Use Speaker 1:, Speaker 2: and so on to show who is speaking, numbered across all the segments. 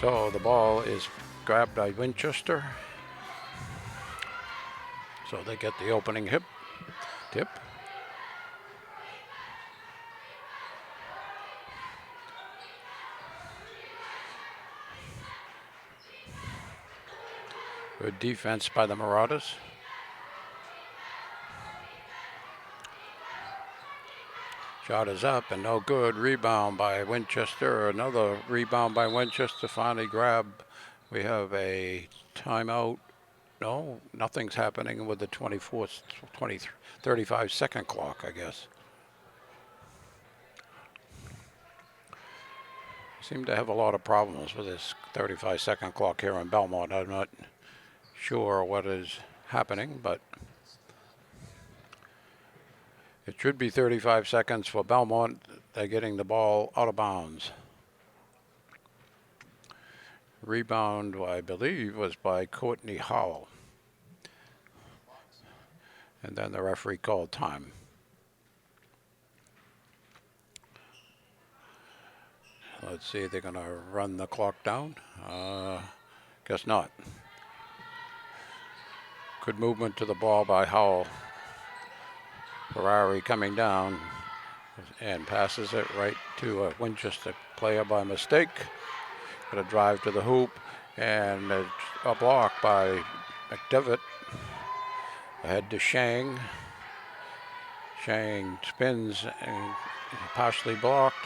Speaker 1: So the ball is grabbed by Winchester. So they get the opening tip. Good defense by the Marauders. Shot is up and no good. Rebound by Winchester. Another rebound by Winchester. Finally grabbed. We have a timeout. No, nothing's happening with the 35-second clock, I guess. Seem to have a lot of problems with this 35-second clock here in Belmont. I'm not sure what is happening, but it should be 35 seconds for Belmont. They're getting the ball out of bounds. Rebound, I believe, was by Courtney Howell. And then the referee called time. Let's see, they're going to run the clock down. Guess not. Good movement to the ball by Howell. Ferrari coming down and passes it right to a Winchester player by mistake. Got a drive to the hoop and a block by McDevitt. Ahead to Shang. Shang spins and partially blocked.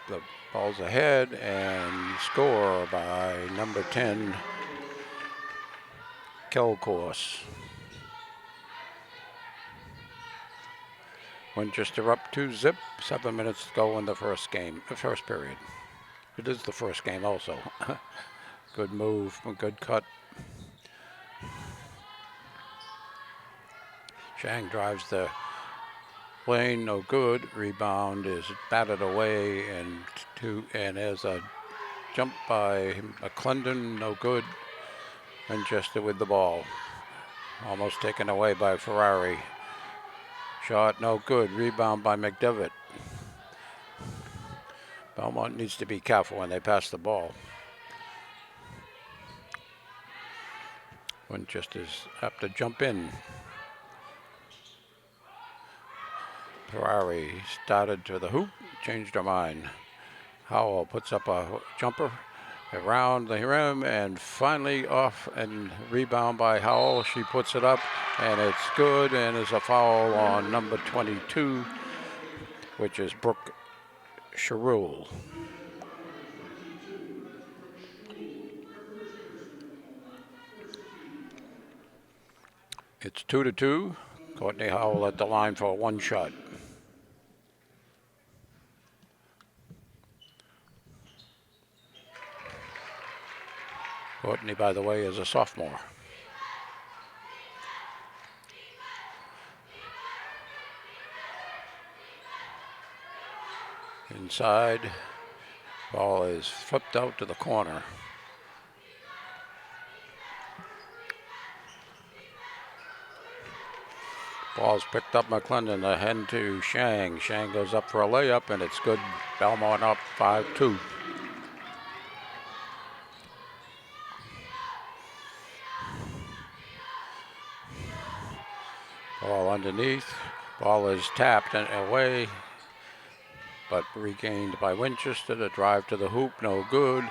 Speaker 1: The ball's ahead and score by number 10, Kelcourse. Winchester up 2-0. 7 minutes to go in the first period. It is the first game also. Good move, good cut. Shang drives the lane, no good. Rebound is batted away, and there's a jump by McClendon, no good. Winchester with the ball. Almost taken away by Ferrari. Shot, no good. Rebound by McDevitt. Belmont needs to be careful when they pass the ball. Winchester's have to jump in. Ferrari started to the hoop, changed her mind. Howell puts up a jumper around the rim and finally off, and rebound by Howell. She puts it up and it's good, and there's a foul on number 22, which is Brooke Sherrill. It's 2-2. Courtney Howell at the line for one shot. Courtney, by the way, is a sophomore. Inside, ball is flipped out to the corner. Ball's picked up McClendon, ahead to Shang. Shang goes up for a layup, and it's good. Belmont up 5-2. Ball underneath. Ball is tapped and away, but regained by Winchester. The drive to the hoop, no good.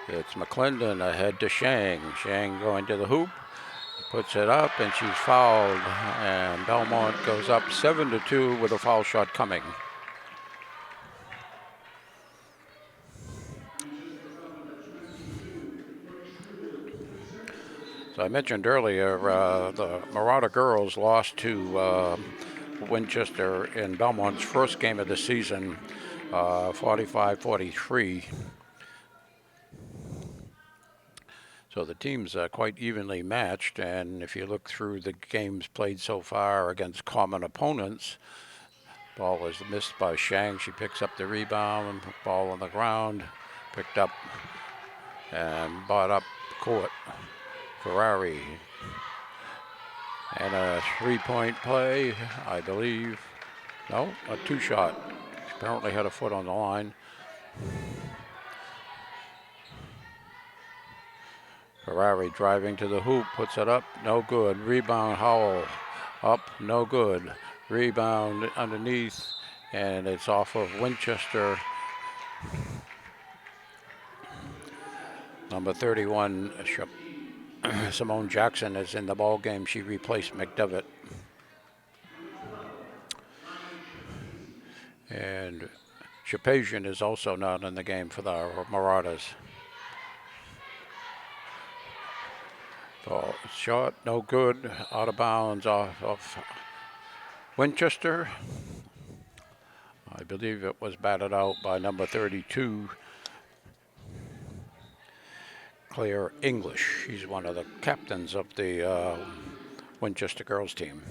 Speaker 1: It's McClendon ahead to Shang. Shang going to the hoop, puts it up, and she's fouled. And Belmont goes up 7-2 with a foul shot coming. So I mentioned earlier, the Marauder girls lost to Winchester in Belmont's first game of the season, 45-43. So the teams are quite evenly matched, and if you look through the games played so far against common opponents, ball is missed by Shang. She picks up the rebound, ball on the ground, picked up and brought up court. Ferrari. And a three-point play, I believe. No, a two-shot. Apparently had a foot on the line. Ferrari driving to the hoop, puts it up, no good. Rebound, Howell, up, no good. Rebound underneath, and it's off of Winchester. Number 31, Simone Jackson is in the ball game. She replaced McDevitt. And Shapazian is also not in the game for the Marauders. Ball shot, no good. Out of bounds off of Winchester. I believe it was batted out by number 32, Claire English. She's one of the captains of the Winchester girls team.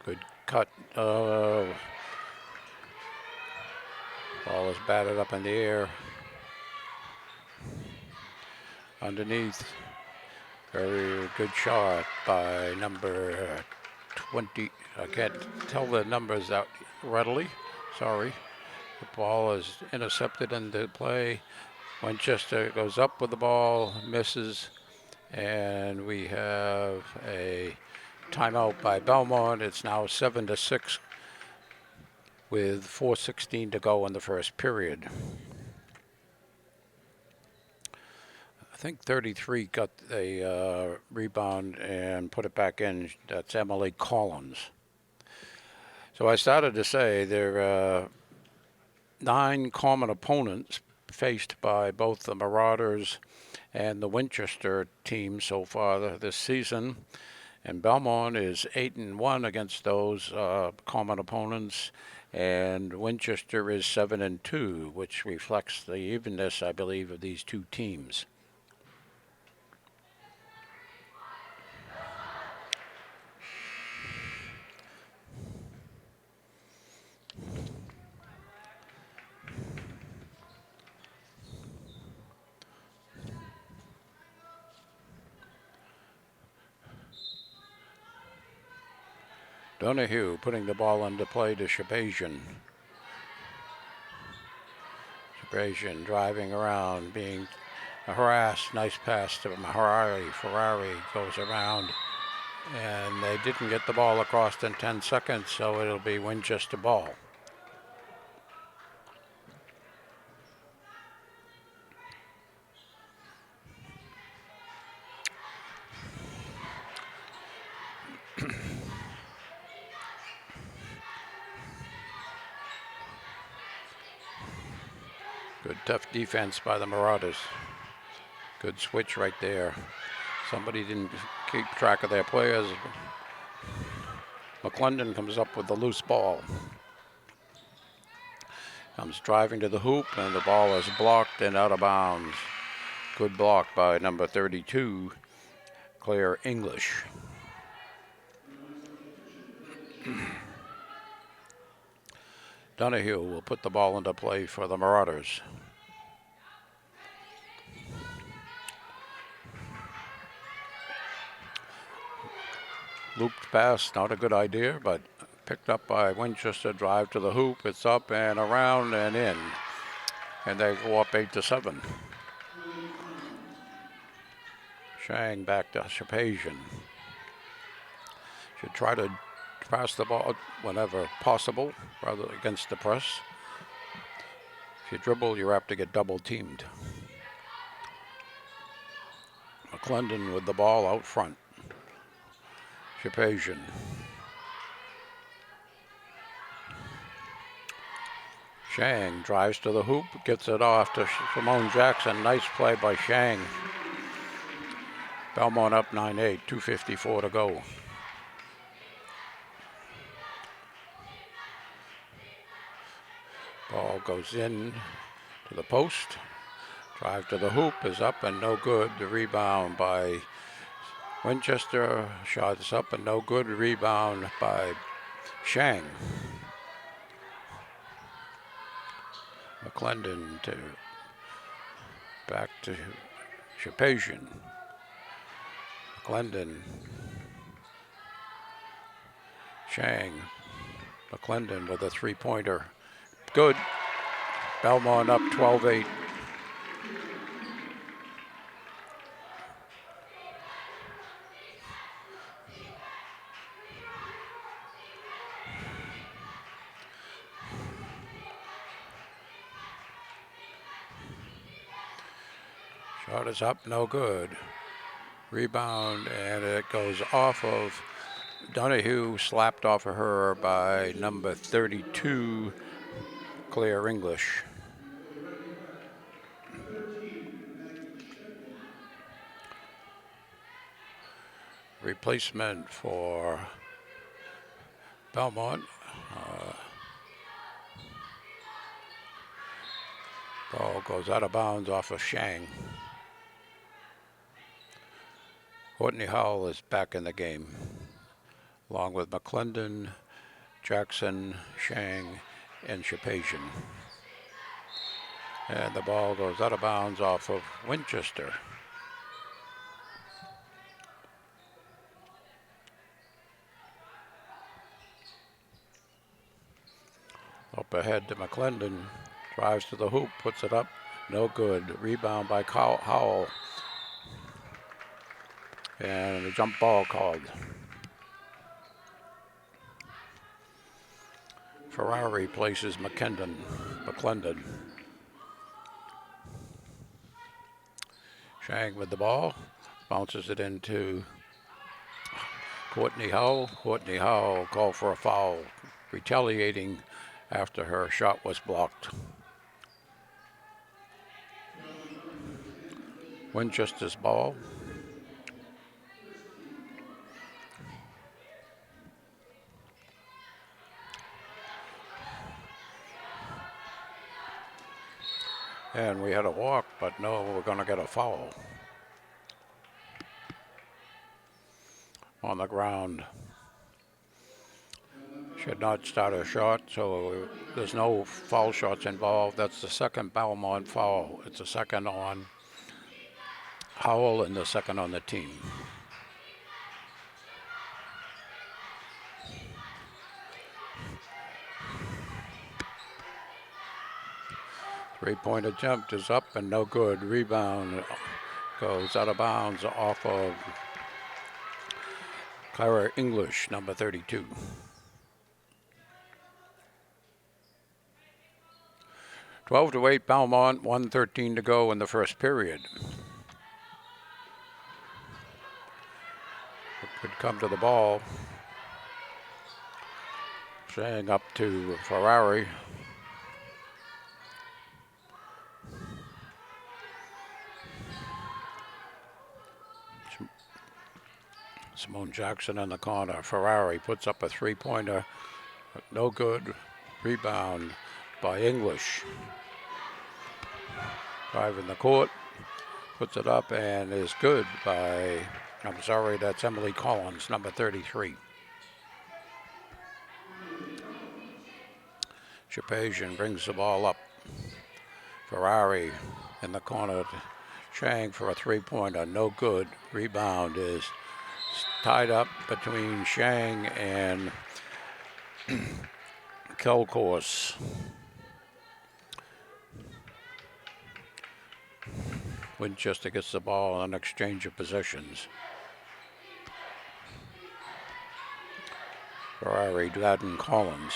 Speaker 1: Good cut. Ball is batted up in the air. Underneath. Very good shot by number 20. I can't tell the numbers out readily. Sorry. The ball is intercepted in the play. Winchester goes up with the ball, misses, and we have a timeout by Belmont. It's now 7-6 with 4:16 to go in the first period. I think 33 got a rebound and put it back in. That's Emily Collins. So I started to say there are 9 common opponents faced by both the Marauders and the Winchester team so far this season. And Belmont is 8-1 against those common opponents, and Winchester is 7-2, which reflects the evenness, I believe, of these two teams. Donahue putting the ball into play to Shapazian. Shapazian driving around, being harassed. Nice pass to Ferrari. Ferrari goes around, and they didn't get the ball across in 10 seconds, so it'll be Winchester ball. Good tough defense by the Marauders. Good switch right there. Somebody didn't keep track of their players. McClendon comes up with the loose ball. Comes driving to the hoop, and the ball is blocked and out of bounds. Good block by number 32, Claire English. Donahue will put the ball into play for the Marauders. Looped pass, not a good idea, but picked up by Winchester. Drive to the hoop. It's up and around and in. And they go up 8-7. Shang back to Shapazian. Should try to pass the ball whenever possible, rather against the press. If you dribble, you're apt to get double teamed. McClendon with the ball out front. Shapazian. Shang drives to the hoop, gets it off to Simone Jackson. Nice play by Shang. Belmont up 9-8, 2:54 to go. Ball goes in to the post. Drive to the hoop is up and no good. The rebound by Winchester. Shot is up and no good. Rebound by Shang. McClendon to back to Shapazian. McClendon. Shang. McClendon with a three-pointer. Good. Belmont up 12-8. Shot is up, no good. Rebound, and it goes off of Donahue, slapped off of her by number 32, Claire English. Replacement for Belmont. Ball goes out of bounds off of Shang. Courtney Howell is back in the game, along with McClendon, Jackson, Shang, and Shapazian. And the ball goes out of bounds off of Winchester. Up ahead to McClendon, drives to the hoop, puts it up, no good. Rebound by Howell. And a jump ball called. Ferrari places McClendon. Shang with the ball, bounces it into Courtney Howell. Courtney Howell called for a foul, retaliating after her shot was blocked. Winchester's ball. And we had a walk, but no, we're going to get a foul. On the ground. Should not start a shot, so there's no foul shots involved. That's the second Belmont foul. It's the second on Howell and the second on the team. Three-point attempt is up and no good. Rebound goes out of bounds off of Clara English, number 32. Twelve to 8 Belmont, 1:13 to go in the first period. Could come to the ball. Shang up to Ferrari. Simone Jackson in the corner. Ferrari puts up a three-pointer. No good. Rebound by English. Driving the court. Puts it up and is good by, I'm sorry, that's Emily Collins, number 33. Shapazian brings the ball up. Ferrari in the corner. Shang for a three-pointer. No good. Rebound is tied up between Shang and Kelcourse. Winchester gets the ball on an exchange of possessions. Ferrari, Gladden, Collins.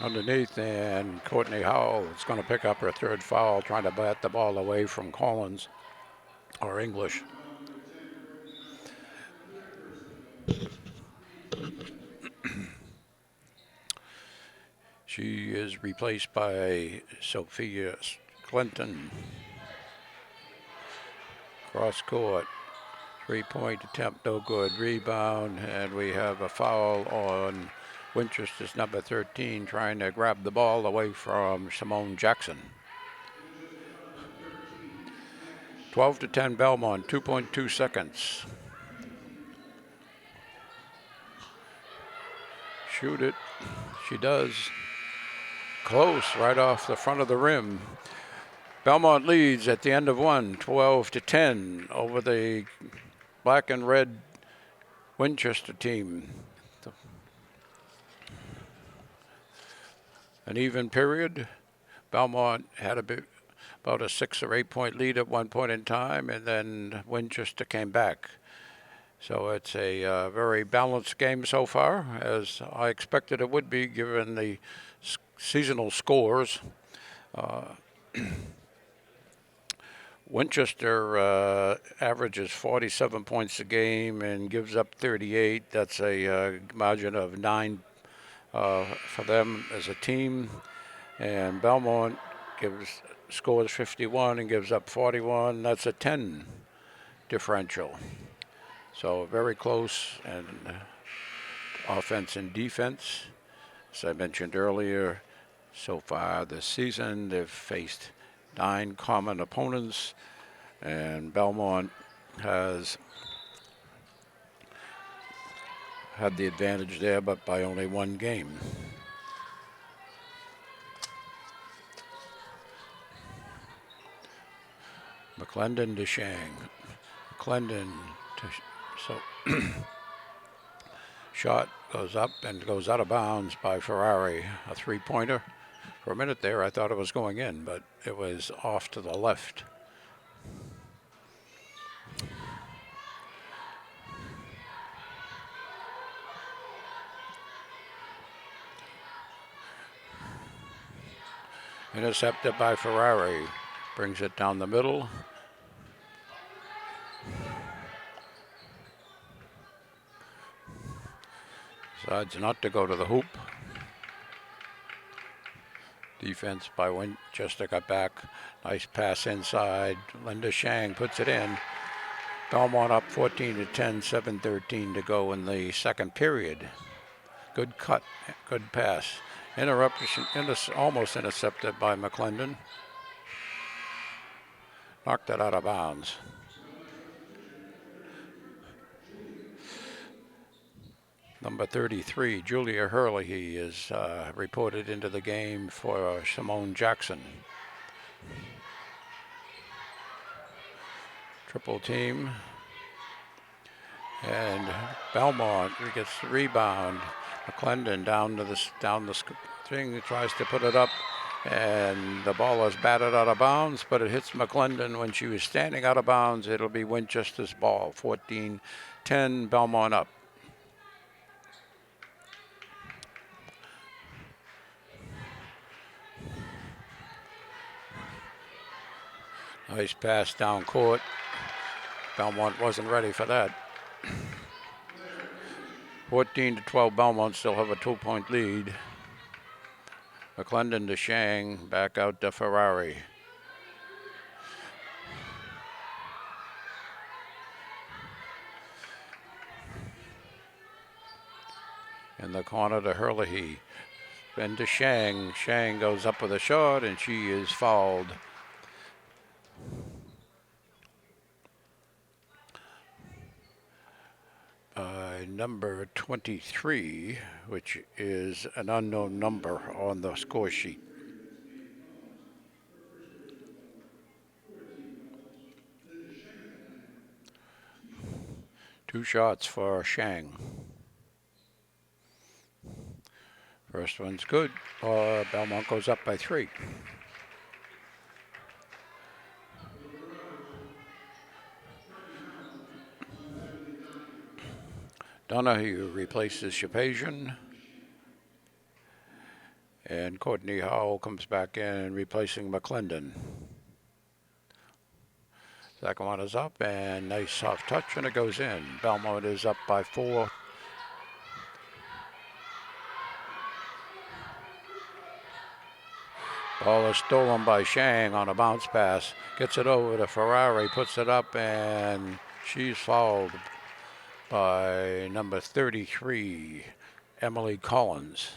Speaker 1: Underneath, and Courtney Howell is going to pick up her third foul, trying to bat the ball away from Collins or English. She is replaced by Sophia Clinton. Cross court, three-point attempt, no good. Rebound, and we have a foul on Winchester's number 13, trying to grab the ball away from Simone Jackson. 12 to 10 Belmont, 2.2 seconds. Shoot it. She does. Close, right off the front of the rim. Belmont leads at the end of one, 12 to 10 over the black and red Winchester team. An even period. Belmont had about a 6 or 8 point lead at one point in time, and then Winchester came back. So it's a very balanced game so far, as I expected it would be given the seasonal scores. Winchester averages 47 points a game and gives up 38. That's a margin of 9 for them as a team. And Belmont scores 51 and gives up 41. That's a 10 differential. So very close and offense and defense. As I mentioned earlier, so far this season they've faced 9 common opponents, and Belmont has had the advantage there, but by only 1 game. McClendon to Shang. McClendon to so shot goes up and goes out of bounds by Ferrari, a 3-pointer. For a minute there, I thought it was going in, but it was off to the left. Intercepted by Ferrari. Brings it down the middle. Decides not to go to the hoop. Defense by Winchester got back. Nice pass inside. Linda Shang puts it in. Belmont up 14-10, 7:13 to go in the second period. Good cut, good pass. Interruption, almost intercepted by McClendon. Knocked it out of bounds. Number 33, Julia Hurley, is reported into the game for Simone Jackson. Triple team. And Belmont gets the rebound. McClendon down the thing, tries to put it up, and the ball is batted out of bounds, but it hits McClendon when she was standing out of bounds. It'll be Winchester's ball. 14-10, Belmont up. Nice pass down court. Belmont wasn't ready for that. 14-12, Belmont still have a 2-point lead. McClendon to Shang, back out to Ferrari. In the corner to Hurley. Then to Shang. Shang goes up with a shot, and she is fouled. Number 23, which is an unknown number on the score sheet. Two shots for Shang. First one's good. Belmont goes up by 3. Donahue replaces Shapazian. And Courtney Howell comes back in, replacing McClendon. Second one is up, and nice soft touch, and it goes in. Belmont is up by 4. Ball is stolen by Shang on a bounce pass. Gets it over to Ferrari, puts it up, and she's fouled by number 33, Emily Collins.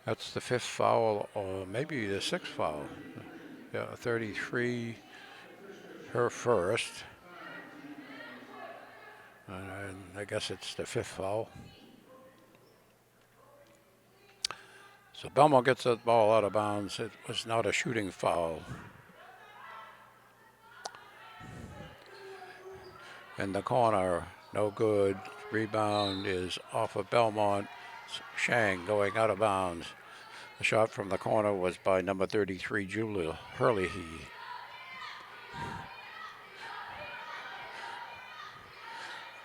Speaker 1: That's the 5th foul, or maybe the 6th foul. Yeah, 33, her first. And I guess it's the 5th foul. So Belmont gets that ball out of bounds. It was not a shooting foul. In the corner, no good. Rebound is off of Belmont. Shang going out of bounds. The shot from the corner was by number 33, Julia Hurley.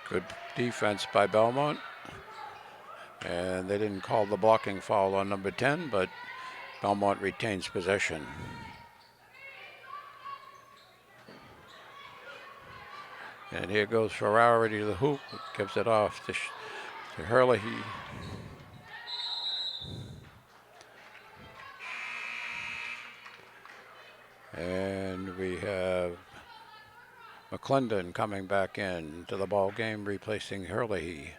Speaker 1: Good defense by Belmont. And they didn't call the blocking foul on number 10, but Belmont retains possession. And here goes Ferrari to the hoop. Gives it off to Hurley. And we have McClendon coming back in to the ball game, replacing Hurley.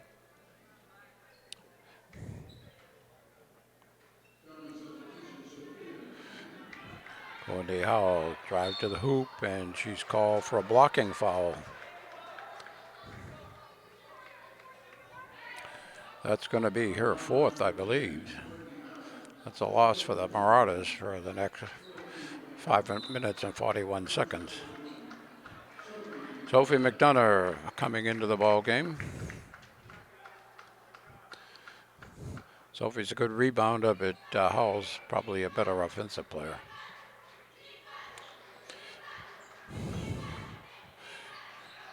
Speaker 1: Wendy Howell drive to the hoop, and she's called for a blocking foul. That's going to be her fourth, I believe. That's a loss for the Marauders for the next 5 minutes and 41 seconds. Sophie McDonough coming into the ball game. Sophie's a good rebounder, but Howell's probably a better offensive player.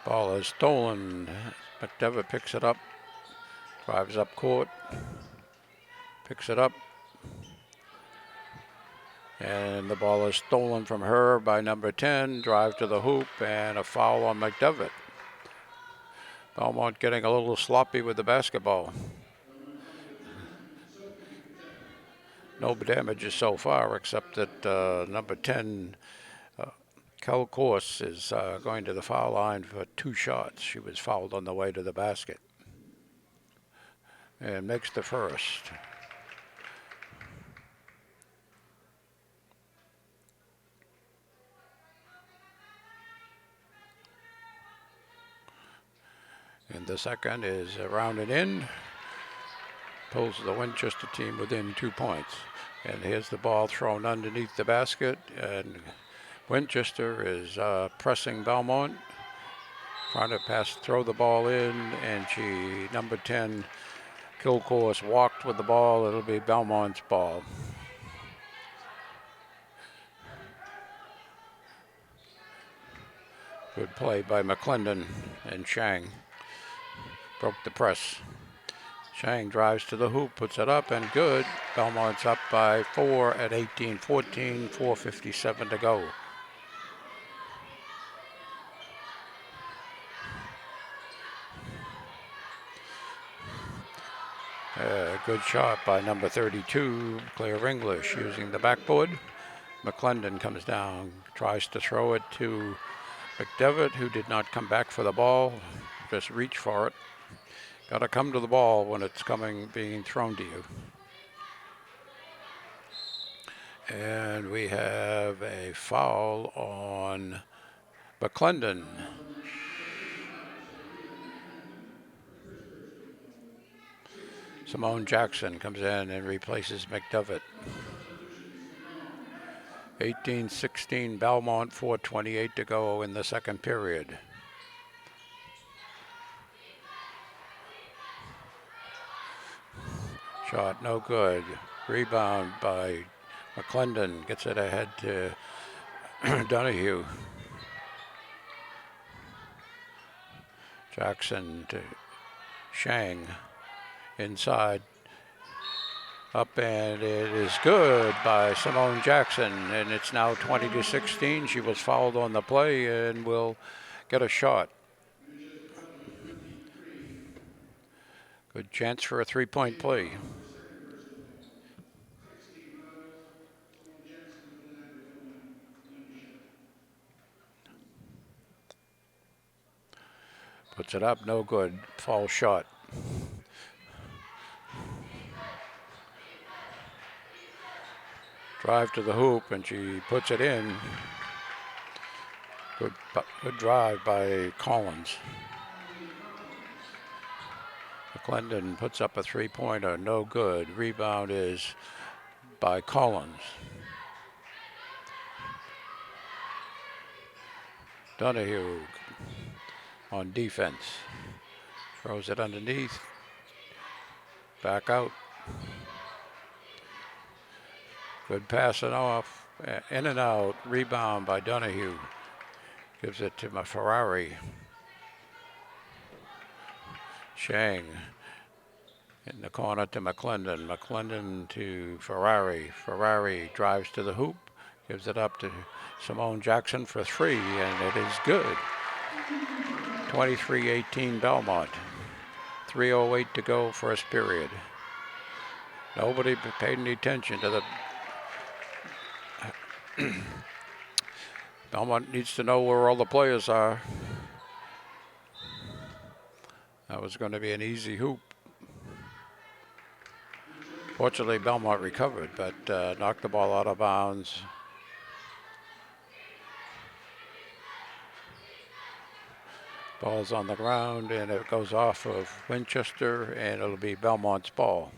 Speaker 1: Ball is stolen. McDevitt picks it up, drives up court, picks it up, and the ball is stolen from her by number 10. Drive to the hoop, and a foul on McDevitt. Belmont getting a little sloppy with the basketball. No damages so far, except that number 10, Kel Course, is going to the foul line for 2 shots. She was fouled on the way to the basket and makes the first. And the second is rounded in. Pulls the Winchester team within 2 points. And here's the ball thrown underneath the basket. And Winchester is pressing Belmont, trying to throw the ball in. And number 10, Kilcourse, walked with the ball. It'll be Belmont's ball. Good play by McClendon, and Shang broke the press. Shang drives to the hoop, puts it up, and good. Belmont's up by 4 at 18-14, 4:57 to go. Good shot by number 32, Claire English, using the backboard. McClendon comes down, tries to throw it to McDevitt, who did not come back for the ball, just reach for it. Got to come to the ball when it's being thrown to you. And we have a foul on McClendon. Simone Jackson comes in and replaces McDevitt. 18-16 Belmont, 4:28 to go in the second period. Shot no good. Rebound by McClendon. Gets it ahead to Donahue. Jackson to Shang. Inside. Up, and it is good by Simone Jackson. And it's now 20-16. She was fouled on the play and will get a shot. Good chance for a 3-point play. Puts it up, no good. False shot. Drive to the hoop, and she puts it in. Good drive by Collins. McClendon puts up a 3-pointer, no good. Rebound is by Collins. Donahue on defense. Throws it underneath. Back out. Good passing off. In and out. Rebound by Donahue. Gives it to Ferrari. Chang in the corner to McClendon. McClendon to Ferrari. Ferrari drives to the hoop, gives it up to Simone Jackson for three, and it is good. 23-18 Belmont. 3:08 to go, first period. Nobody paid any attention to the. Belmont needs to know where all the players are. That was going to be an easy hoop. Fortunately, Belmont recovered, but knocked the ball out of bounds. Ball's on the ground, and it goes off of Winchester, and it'll be Belmont's ball.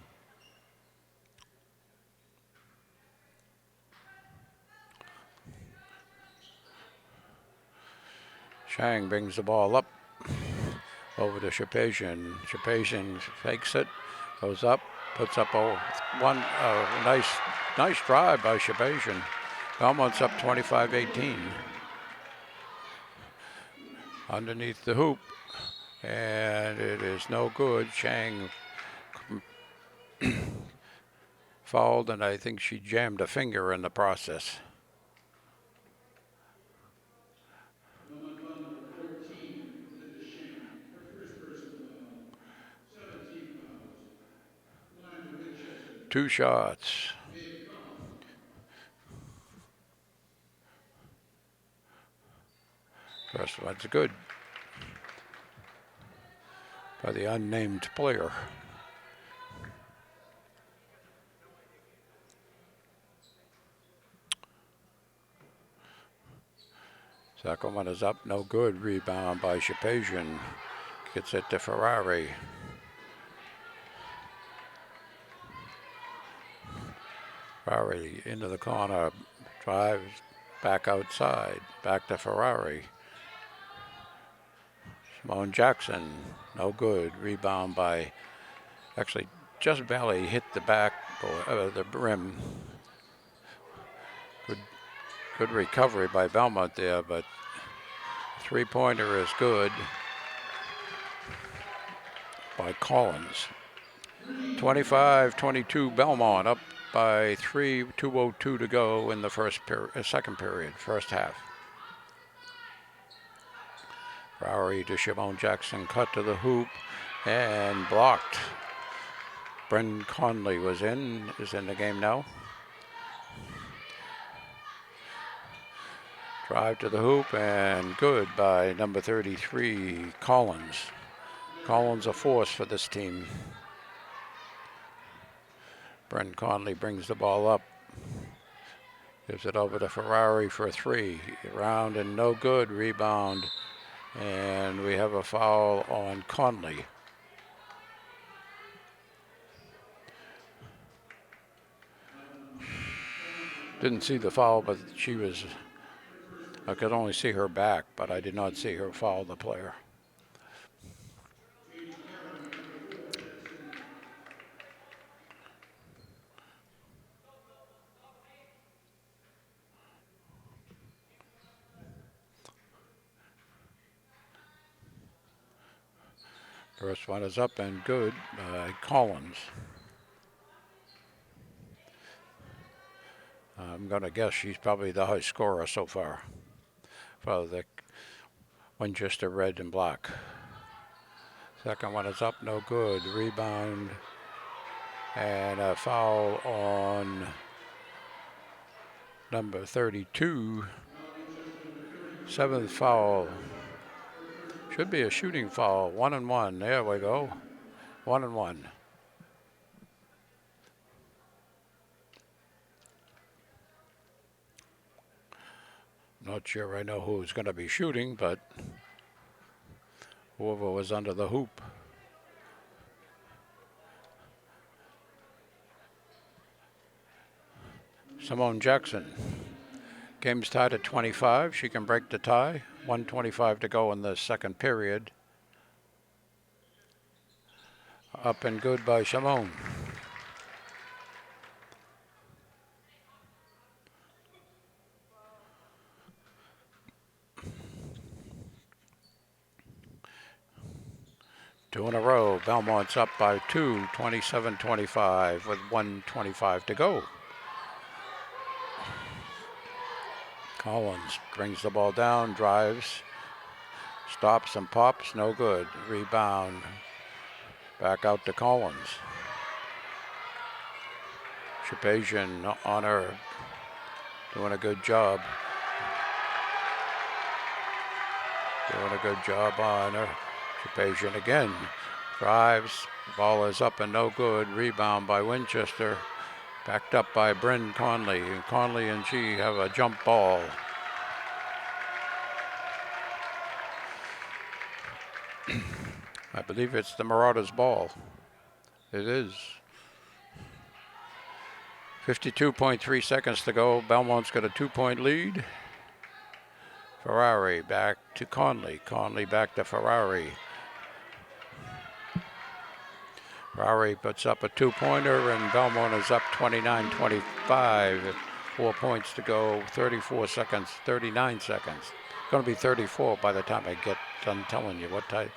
Speaker 1: Chang brings the ball up over to Shapazian. Shapazian fakes it, goes up, puts up one nice drive by Shapazian. Belmont's up 25-18. Underneath the hoop, and it is no good. Chang fouled, and I think she jammed a finger in the process. Two shots. First one's good by the unnamed player. Second one is up, no good. Rebound by Shapazian. Gets it to Ferrari. Ferrari into the corner, drives back outside, back to Ferrari. Simone Jackson, no good. Rebound by, actually just barely hit the back, the rim. Good recovery by Belmont there, but three-pointer is good by Collins. 25-22 Belmont, up by 3, 2:02 to go in the second period, first half. Ferrari to Simone Jackson, cut to the hoop, and blocked. Brendan Conley is in the game now. Drive to the hoop, and good by number 33, Collins. Collins a force for this team. Brendan Conley brings the ball up. Gives it over to Ferrari for three. Around and no good. Rebound. And we have a foul on Conley. Didn't see the foul, but I could only see her back, but I did not see her foul the player. First one is up and good by Collins. I'm going to guess she's probably the high scorer so far for the Winchester red and black. Second one is up, no good. Rebound and a foul on number 32. Seventh foul. Should be a shooting foul. 1-1. There we go. 1-1. Not sure I know who's going to be shooting, but whoever was under the hoop. Simone Jackson. Game's tied at 25. She can break the tie. 1:25 to go in the second period. Up and good by Simone. Two in a row. Belmont's up by 2, 27-25 with 1:25 to go. Collins brings the ball down, drives, stops and pops, no good. Rebound. Back out to Collins. Shapazian on her, doing a good job. Doing a good job on her. Shapazian again. Drives. Ball is up and no good. Rebound by Winchester. Backed up by Bryn Conley. And Conley and she have a jump ball. I believe it's the Marauders' ball. It is. 52.3 seconds to go. Belmont's got a 2-point lead. Ferrari back to Conley. Conley back to Ferrari. Ferrari puts up a 2-pointer, and Belmont is up 29-25. 4 points to go. 34 seconds. 39 seconds. It's going to be 34 by the time I get done telling you what time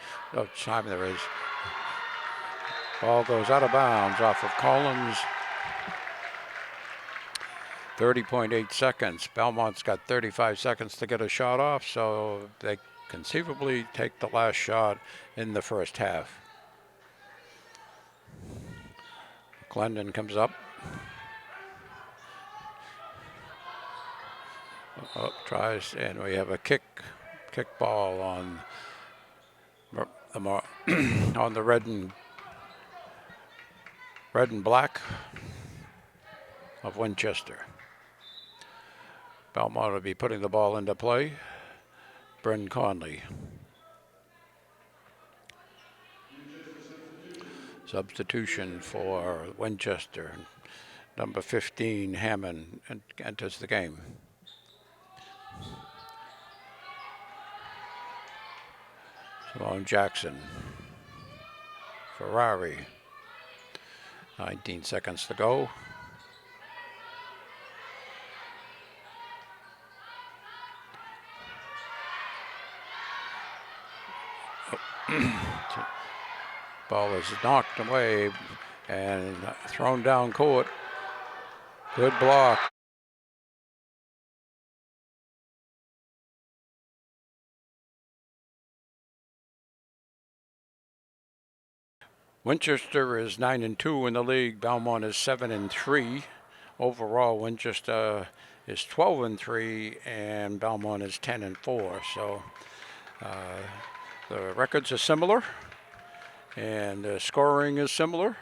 Speaker 1: there is. Ball goes out of bounds off of Collins. 30.8 seconds. Belmont's got 35 seconds to get a shot off, so they conceivably take the last shot in the first half. Glendon comes up. Tries, and we have a kick ball on on the red and black of Winchester. Belmont will be putting the ball into play. Bryn Conley. Substitution for Winchester. Number 15, Hammond, enters the game. Simone Jackson. Ferrari. 19 seconds to go. Ball is knocked away and thrown down court. Good block. Winchester is 9-2 in the league. Belmont is 7-3. Overall, Winchester is 12-3 and Belmont is 10-4. So the records are similar and the scoring is similar.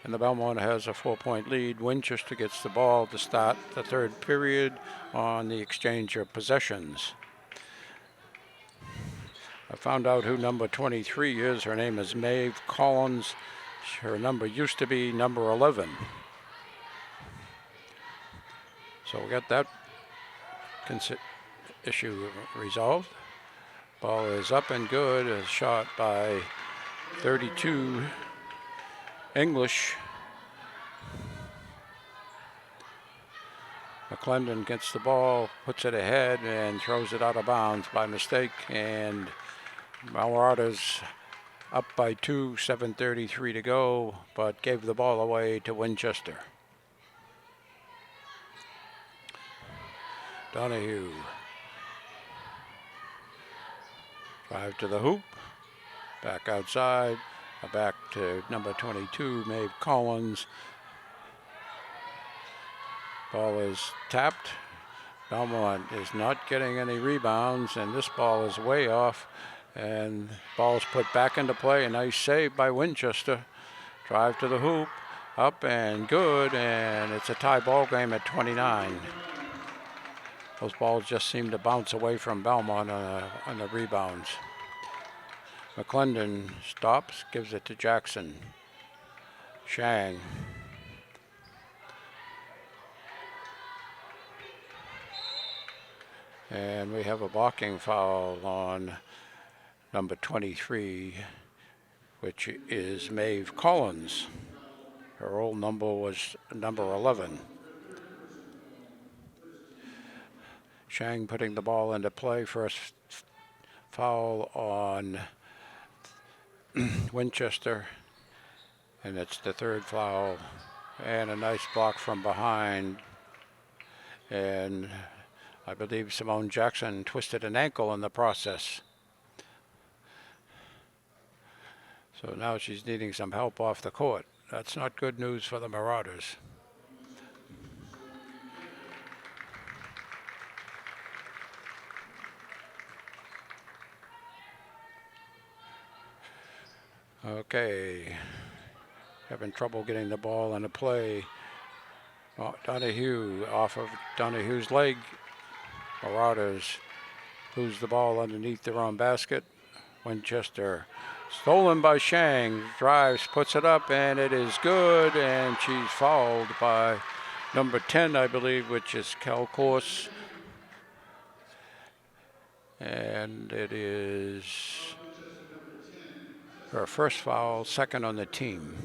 Speaker 1: And the Belmont has a 4-point lead. Winchester gets the ball to start the third period on the exchange of possessions. I found out who number 23 is. Her name is Maeve Collins. Her number used to be number 11. So we got that issue resolved. Ball is up and good. A shot by 32 English. McClendon gets the ball, puts it ahead, and throws it out of bounds by mistake. And Marauders up by 2, 7:33 to go, but gave the ball away to Winchester. Donahue. Drive to the hoop. Back outside. Back to number 22, Maeve Collins. Ball is tapped. Belmont is not getting any rebounds, and this ball is way off. And ball's put back into play. A nice save by Winchester. Drive to the hoop. Up and good, and it's a tie ball game at 29. Those balls just seem to bounce away from Belmont on the rebounds. McClendon stops, gives it to Jackson. Shang. And we have a blocking foul on number 23, which is Maeve Collins. Her old number was number 11. Shang putting the ball into play. First foul on Winchester, and it's the third foul. And a nice block from behind. And I believe Simone Jackson twisted an ankle in the process. So now she's needing some help off the court. That's not good news for the Marauders. Okay. Having trouble getting the ball into play. Oh, Donahue off of Donahue's leg. Marauders lose the ball underneath their own basket. Winchester stolen by Shang. Drives, puts it up, and it is good. And she's fouled by number 10, I believe, which is Calcourse. And it is her first foul, second on the team.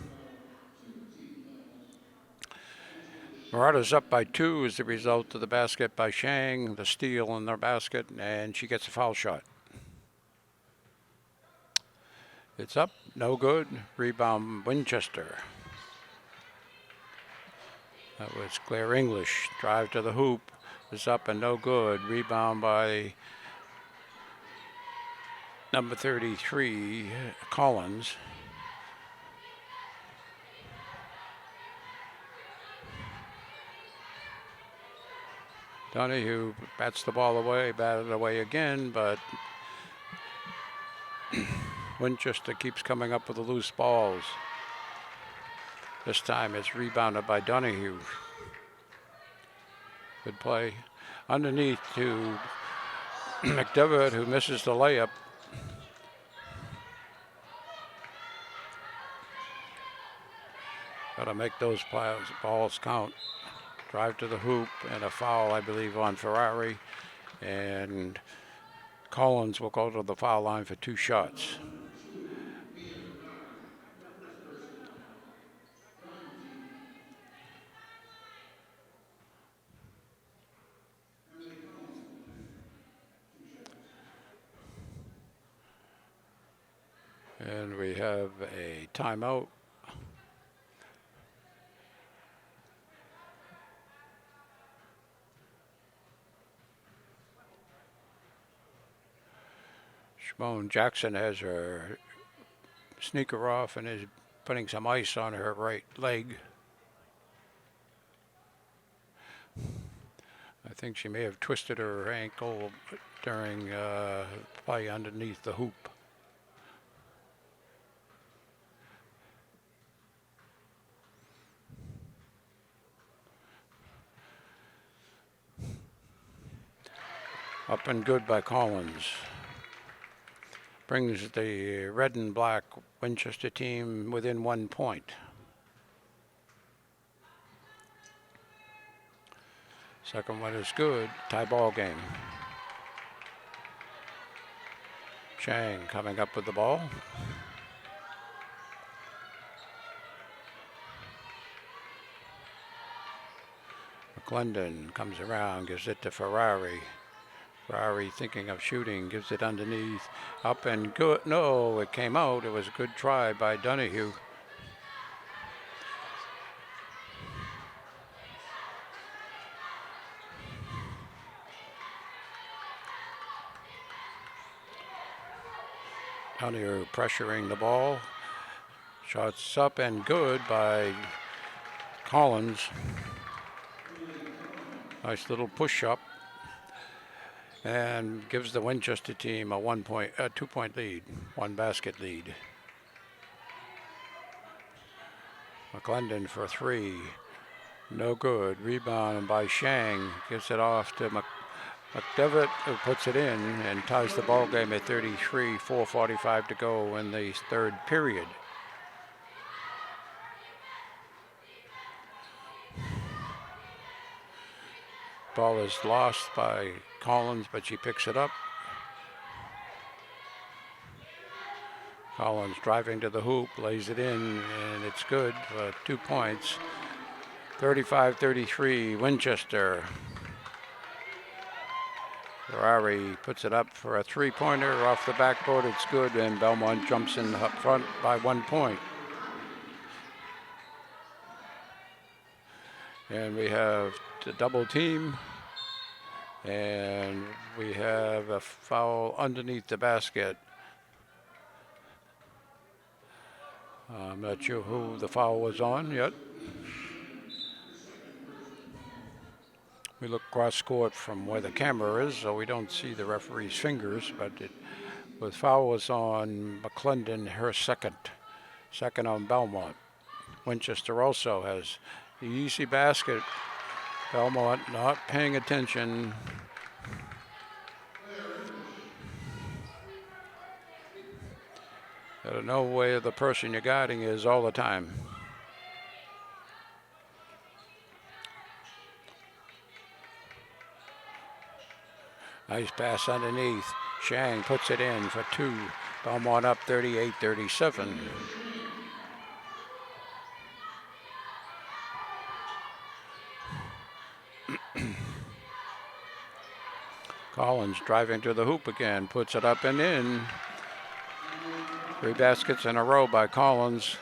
Speaker 1: Marauders up by 2 as a result of the basket by Shang, the steal in their basket, and she gets a foul shot. It's up, no good. Rebound, Winchester. That was Claire English. Drive to the hoop is up and no good. Rebound by number 33, Collins. Donahue bats the ball away, batted away again, but Winchester keeps coming up with the loose balls. This time it's rebounded by Donahue. Good play. Underneath to McDevitt, who misses the layup. Got to make those balls count. Drive to the hoop and a foul, I believe, on Ferrari. And Collins will go to the foul line for 2 shots. And we have a timeout. Simone Jackson has her sneaker off and is putting some ice on her right leg. I think she may have twisted her ankle during play underneath the hoop. Up and good by Collins. Brings the red and black Winchester team within 1 point. Second one is good. Tie ball game. Chang coming up with the ball. McClendon comes around, gives it to Ferrari. Ferrari thinking of shooting, gives it underneath, up and good. No, it came out. It was a good try by Donahue. Donahue pressuring the ball. Shots up and good by Collins. Nice little push-up. And gives the Winchester team a 2-point lead, 1 basket lead. McClendon for 3, no good. Rebound by Shang, gives it off to McDevitt, who puts it in and ties the ball game at 33, 4:45 to go in the third period. Ball is lost by Collins, but she picks it up. Collins driving to the hoop, lays it in, and it's good for 2 points. 35-33, Winchester. Ferrari puts it up for a three-pointer off the backboard. It's good, and Belmont jumps in up front by 1 point. And we have the double team, and we have a foul underneath the basket. I'm not sure who the foul was on yet. We look cross court from where the camera is, so we don't see the referee's fingers, but the foul was on McClendon, her second on Belmont. Winchester also has the easy basket. Belmont not paying attention. Gotta know where the person you're guarding is all the time. Nice pass underneath. Shang puts it in for two. Belmont up 38-37. Collins driving to the hoop again, puts it up and in. 3 baskets in a row by Collins.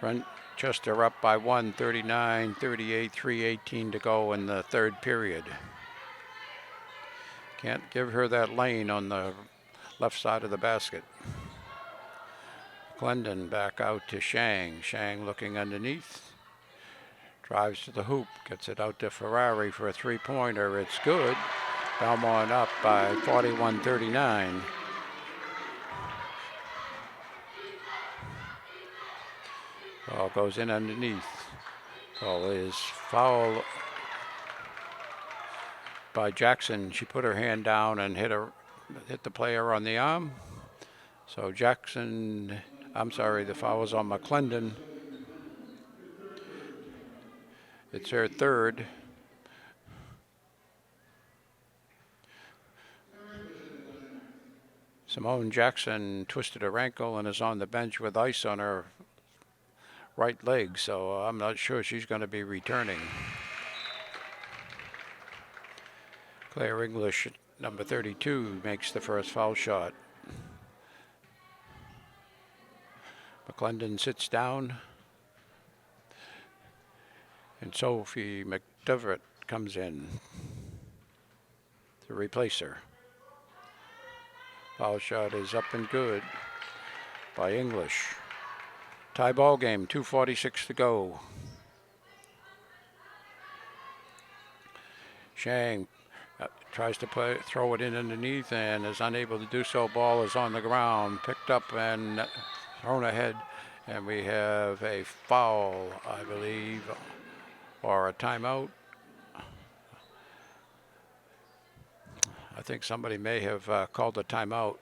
Speaker 1: Winchester up by 1, 39-38, 3:18 to go in the third period. Can't give her that lane on the left side of the basket. Glendon back out to Shang. Shang looking underneath. Drives to the hoop, gets it out to Ferrari for a three-pointer. It's good. Belmont up by 41-39. Ball goes in underneath. Ball is foul by Jackson. She put her hand down and hit the player on the arm. So Jackson, I'm sorry, the foul was on McClendon. It's her third. Simone Jackson twisted her ankle and is on the bench with ice on her right leg, so I'm not sure she's going to be returning. Claire English, number 32, makes the first foul shot. McClendon sits down, and Sophie McDevitt comes in to replace her. Foul shot is up and good by English. Tie ball game, 2:46 to go. Shang tries to throw it in underneath and is unable to do so. Ball is on the ground, picked up and thrown ahead. And we have a foul, I believe, or a timeout. I think somebody may have called a timeout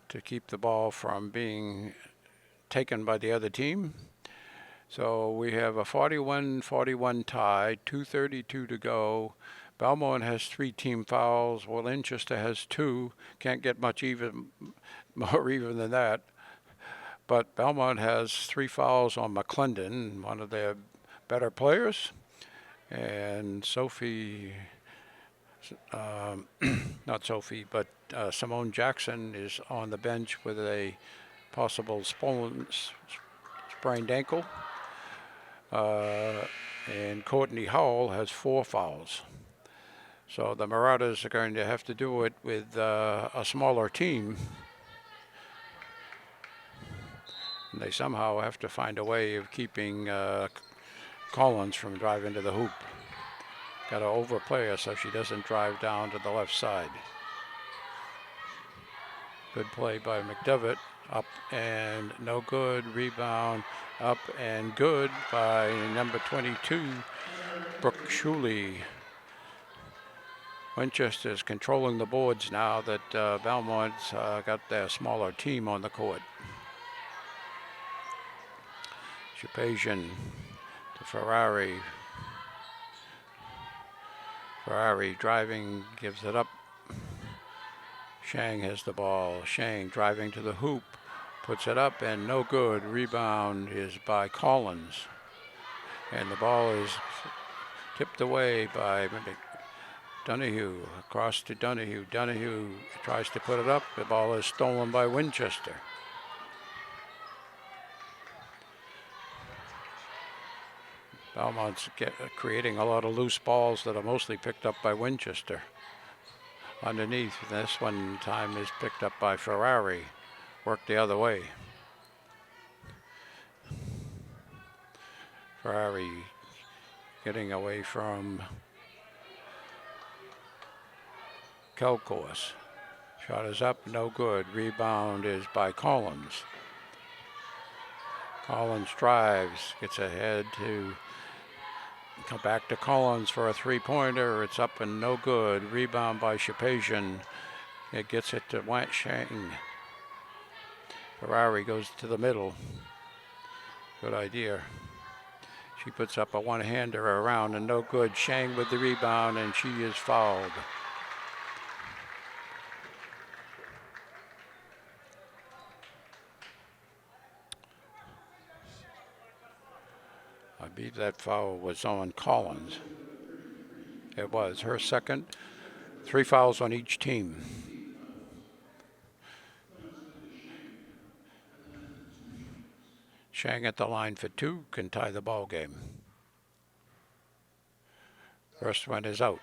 Speaker 1: to keep the ball from being taken by the other team. So we have a 41-41 tie, 2:32 to go. Belmont has 3 team fouls. Winchester has 2. Can't get much more even than that. But Belmont has 3 fouls on McClendon, one of their better players. And Sophie, not Sophie, but Simone Jackson is on the bench with a possible sprained ankle. And Courtney Howell has 4 fouls. So the Marauders are going to have to do it with a smaller team. And they somehow have to find a way of keeping Collins from driving to the hoop. Got to overplay her so she doesn't drive down to the left side. Good play by McDevitt. Up and no good. Rebound up and good by number 22, Brooke Shuley. Winchester's controlling the boards now that Belmont's got their smaller team on the court. Shapazian to Ferrari. Ferrari driving, gives it up. Shang has the ball. Shang driving to the hoop, puts it up and no good. Rebound is by Collins. And the ball is tipped away by Donahue across to Donahue. Donahue tries to put it up. The ball is stolen by Winchester. Belmont's creating a lot of loose balls that are mostly picked up by Winchester. Underneath, this one time is picked up by Ferrari. Worked the other way. Ferrari getting away from Kelcourse. Shot is up, no good. Rebound is by Collins. Collins drives, gets ahead to come back to Collins for a three-pointer. It's up and no good. Rebound by Shapazian. It gets it to Shang. Ferrari goes to the middle. Good idea. She puts up a one-hander around and no good. Shang with the rebound and she is fouled. I believe that foul was on Collins. It was her second. 3 fouls on each team. Shang at the line for 2, can tie the ball game. First one is out.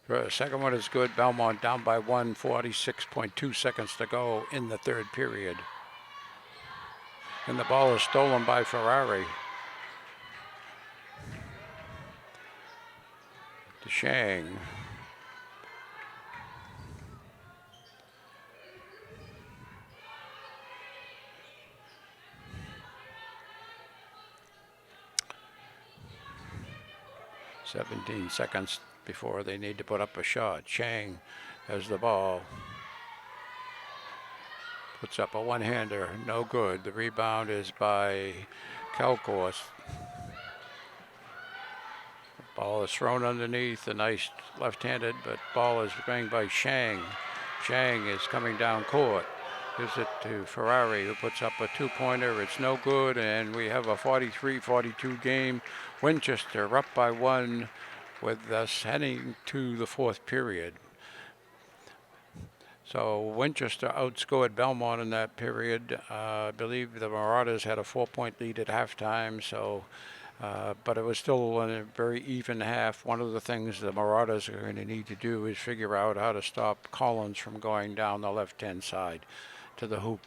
Speaker 1: The second one is good. Belmont down by 1, 46.2 seconds to go in the third period. And the ball is stolen by Ferrari. To Shang. "17 seconds before they need to put up a shot." Shang has the ball. Puts up a one-hander, no good. The rebound is by Kelcourse. Ball is thrown underneath. A nice left-handed, but ball is going by Shang. Shang is coming down court. Gives it to Ferrari, who puts up a two-pointer. It's no good, and we have a 43-42 game. Winchester up by 1 with us heading to the fourth period. So Winchester outscored Belmont in that period. I believe the Marauders had a 4-point lead at halftime, so but it was still a very even half. One of the things the Marauders are going to need to do is figure out how to stop Collins from going down the left-hand side to the hoop.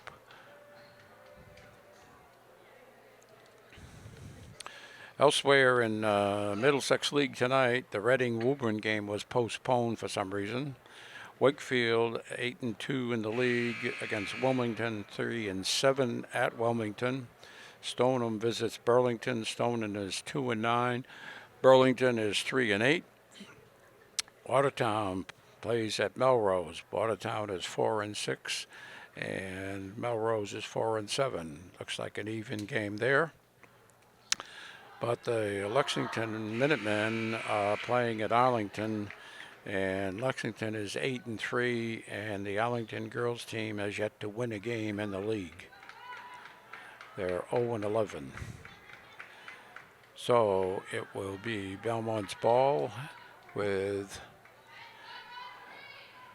Speaker 1: Elsewhere in Middlesex League tonight, the Reading-Woburn game was postponed for some reason. Wakefield 8-2 in the league against Wilmington, 3-7 at Wilmington. Stoneham visits Burlington. Stoneham is 2-9. Burlington is 3-8. Watertown plays at Melrose. Watertown is 4-6, and Melrose is 4-7. Looks like an even game there. But the Lexington Minutemen are playing at Arlington, and Lexington is 8-3, and the Arlington girls team has yet to win a game in the league. They're 0-11. So it will be Belmont's ball with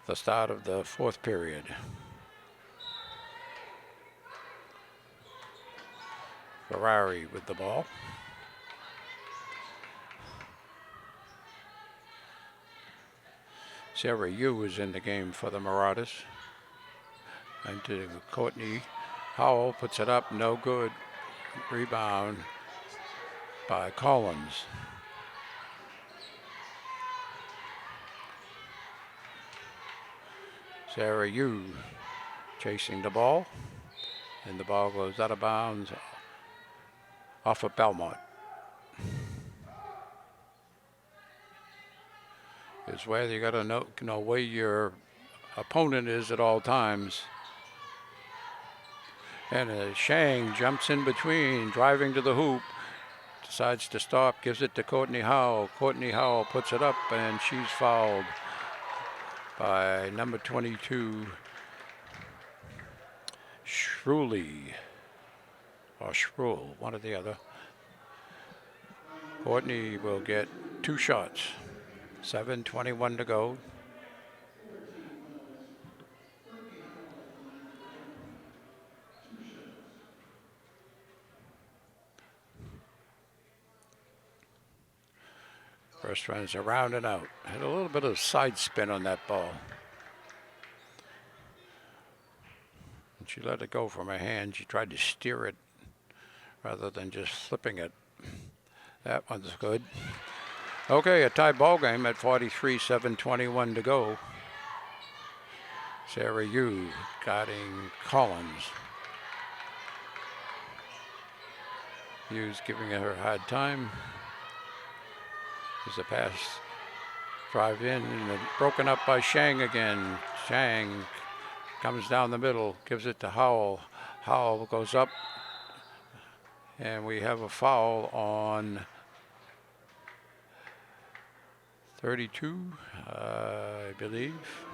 Speaker 1: the start of the fourth period. Ferrari with the ball. Sarah Yu is in the game for the Marauders. And to Courtney Howell, puts it up, no good. Rebound by Collins. Sarah Yu chasing the ball, and the ball goes out of bounds off of Belmont. It's where you got to know where your opponent is at all times. And Shang jumps in between, driving to the hoop, decides to stop, gives it to Courtney Howell. Courtney Howell puts it up, and she's fouled by number 22, Shruly, or Shruel, one or the other. Courtney will get 2 shots. 7:21 to go. First runs around and out. Had a little bit of side spin on that ball. And she let it go from her hand. She tried to steer it rather than just slipping it. That one's good. Okay, a tie ball game at 43, 7:21 to go. Sarah Yu guarding Collins. Yu's giving her a hard time. There's a pass. Drive in and broken up by Shang again. Shang comes down the middle, gives it to Howell. Howell goes up, and we have a foul on 32, I believe.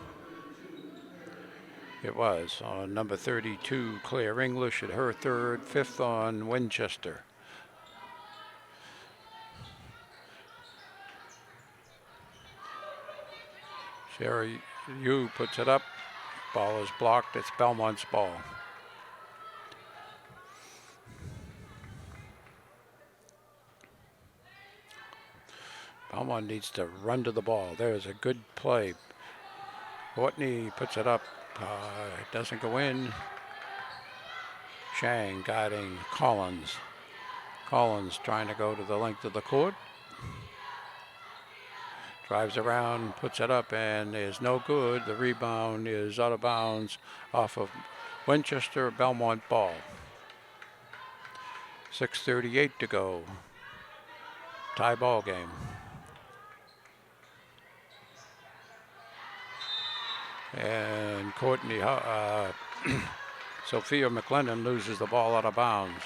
Speaker 1: It was on number 32, Claire English, at her third, 5th on Winchester. Sarah Yu puts it up. Ball is blocked. It's Belmont's ball. Belmont needs to run to the ball. There's a good play. Courtney puts it up. It doesn't go in. Shang guiding Collins. Collins trying to go to the length of the court. Drives around, puts it up, and is no good. The rebound is out of bounds off of Winchester. Belmont ball. 6:38 to go. Tie ball game. And Courtney, Sophia McLennan loses the ball out of bounds.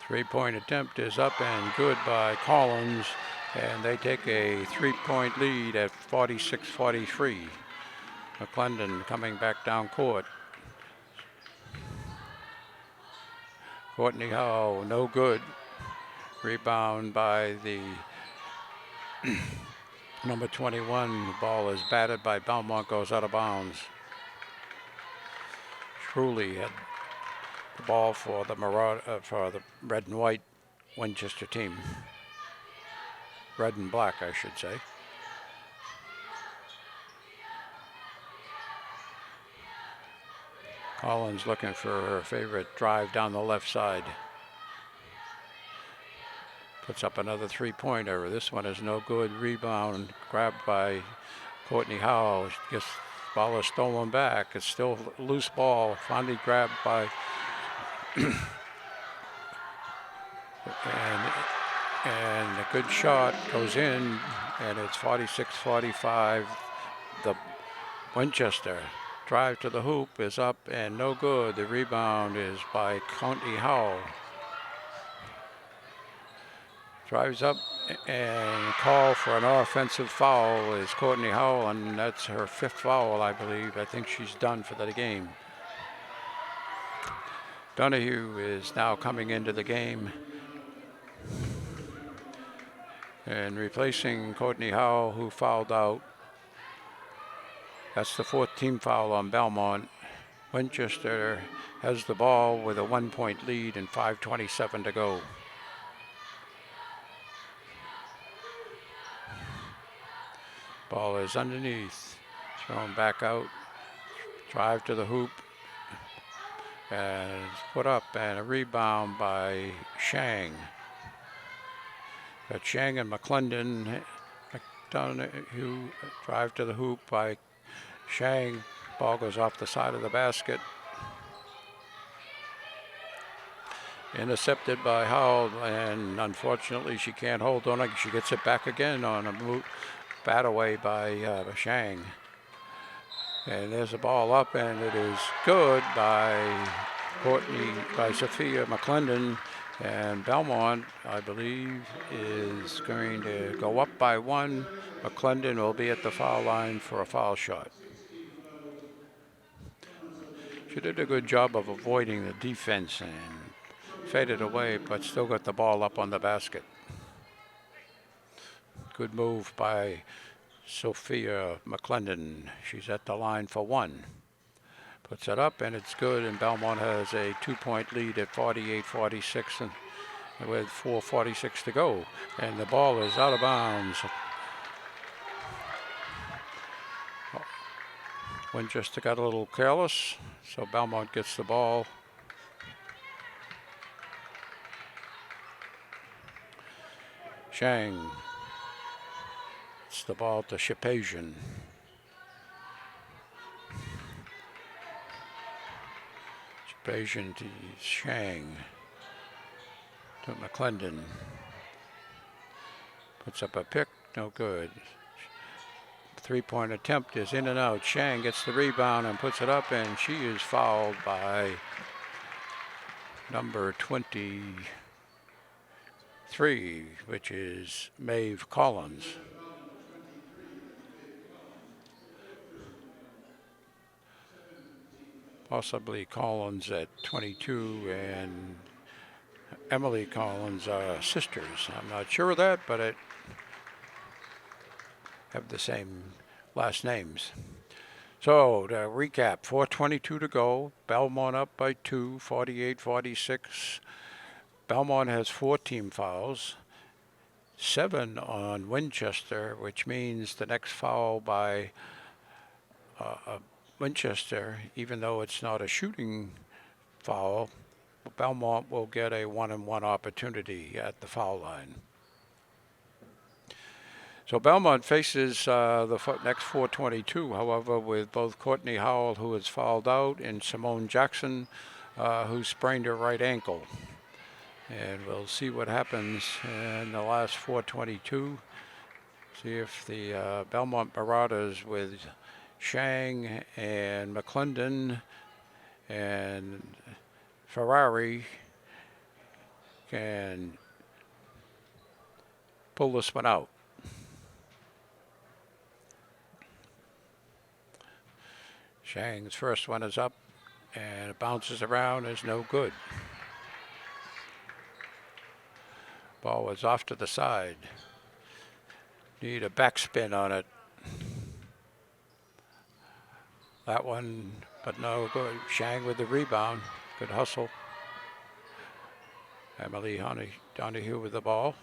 Speaker 1: Three-point attempt is up and good by Collins, and they take a 3-point lead at 46-43. McClendon coming back down court. Courtney Howe, no good. Rebound by the number 21. The ball is batted by Belmont, goes out of bounds. Shruly had the ball for the for the red and white Winchester team. Red and black, I should say. Collins looking for her favorite drive down the left side. Puts up another three-pointer. This one is no good. Rebound grabbed by Courtney Howe. Gets ball is stolen back. It's still a loose ball. Finally grabbed by and a good shot goes in, and it's 46-45. The Winchester drive to the hoop is up and no good. The rebound is by Courtney Howe. Drives up and call for an offensive foul is Courtney Howe, and that's her 5th foul, I believe. I think she's done for the game. Donahue is now coming into the game and replacing Courtney Howe, who fouled out. That's the 4th team foul on Belmont. Winchester has the ball with a 1-point lead and 5:27 to go. Ball is underneath, thrown back out, drive to the hoop, and put up, and a rebound by Shang. Got Shang and McClendon. Who drive to the hoop by Shang. Ball goes off the side of the basket. Intercepted by Howell, and unfortunately she can't hold on it. She gets it back again on a bat away by Shang. And there's a ball up, and it is good by Sophia McClendon. And Belmont, I believe, is going to go up by 1. McClendon will be at the foul line for a foul shot. She did a good job of avoiding the defense and faded away, but still got the ball up on the basket. Good move by Sophia McClendon. She's at the line for 1. Puts it up, and it's good, and Belmont has a 2-point lead at 48-46 and with 4:46 to go. And the ball is out of bounds. Winchester got a little careless, so Belmont gets the ball. Shang. It's the ball to Shepasian. Shepasian to Shang. To McClendon. Puts up a pick, no good. 3-point attempt is in and out. Shang gets the rebound and puts it up, and she is fouled by number 23, which is Maeve Collins. Possibly Collins at 22 and Emily Collins are sisters. I'm not sure of that, but it have the same last names. So to recap, 4:22 to go. Belmont up by 2, 48-46. Belmont has 4 team fouls, 7 on Winchester, which means the next foul by Winchester, even though it's not a shooting foul, Belmont will get a 1-on-1 opportunity at the foul line. So Belmont faces the next 4:22, however, with both Courtney Howell, who is fouled out, and Simone Jackson, who sprained her right ankle. And we'll see what happens in the last 4:22. See if the Belmont Marauders with Shang and McClendon and Ferrari can pull this one out. Shang's first one is up, and it bounces around, is no good. Ball was off to the side. Need a backspin on it. That one, but no good. Shang with the rebound. Good hustle. Emily Donahue with the ball.